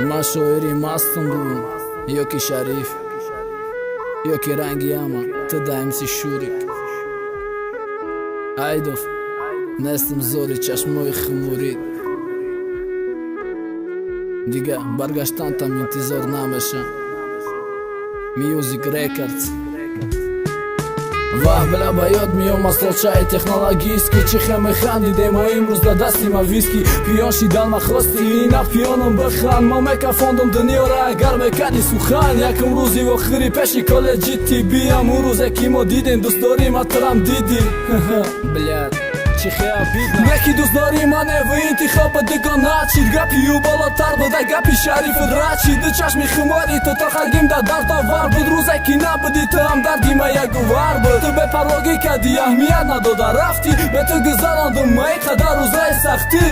ما شاعری مستم بودم یکی شریف یکی رنگی اما تو دایمسی شوری айдов нестам зори чашмои хмурид дига баргаштантам интизор намешам Music Records ваҳ била ба ёд меомад солчаи технологийский чӣ хемехандидем мо имрӯз да дасти ма виски пиён шидан ма хости инақ пиёном бихан мо мекафондум дунёра агар мекарди сухан якум рӯзи охири пеши коллеҷи тиббиам он рӯзе ки мо дидем дӯстдорӣ ма турам диди блядь неки дӯстдорӣ маневу интихоба дугона чид гапи ӯ болотар буда гапи шарифу рачи ду чашми хумори ту то халгим да дардовар буд рӯзе ки набуди ту ҳам дарди ма ягувар буд ту бепарвогӣ кади аҳмият надода рафтӣ бе ту гузарондум ма ин қадар рӯзои сахтӣ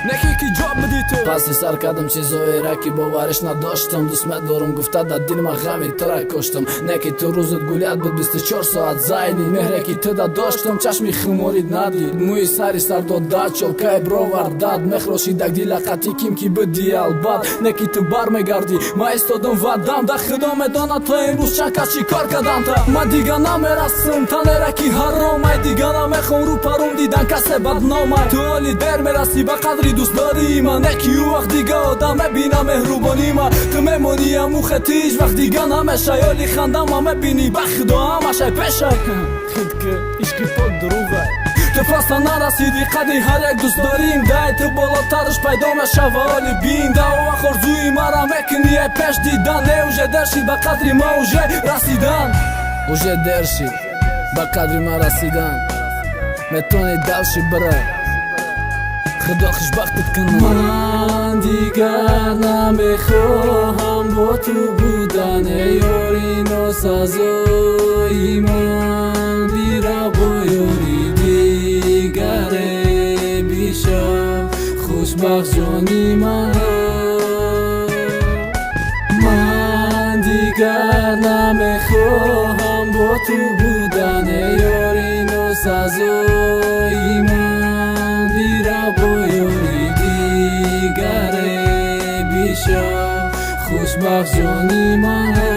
неки ки ҷо будӣ ту паси сар кардам чизоере ки бовариш надоштам дӯст медорам гуфта дар дил ма ғами тура коштам неки ту рӯзут гулят буд 24 соат зайди меҳре ки ту да доштам чашми хуморид надид мӯи сари сардодад чолкаи бровардад мехрошидак дилақати ким ки буди албат неки ту бармегардӣ ма истодам вадам да худо медонад то имрӯз чанд кас чӣ кор кардамта ма дига намерасм танере ки ҳаромай дига намехом рӯ парум дидан касе бадномай ту оли дер мерасӣ ба қадри дӯстдории ман неки ӯ вақт дига одам мебина меҳрубонӣ ма ту мемонӣ ҳамӯ хати ҳеҷ вақт дига намеша ёли хандама мебинӣ ба худо ҳамашай пешай хидки ишқи пок дуруғай ту просто нарасиди қадри ҳар як дӯстдорим дай ту болотарш пайдо мешава оли бин да ӯ вақт орзуи мара мекунӣ е пеш дидан не уже дер шид ба қадри ма уже расидан уже дер шид ба қадри ма расидан метавонӣ далши бира худо хушбахтит кунад ман дигар намехоҳам бо ту будан э ёри носазои ман бира бо ёри дигаре бишав хушбахт ҷони ман ман дигар намехоҳам бо ту будан э ёри носазои ман бира бо ёри дигаре бишав хушбахт ҷони ман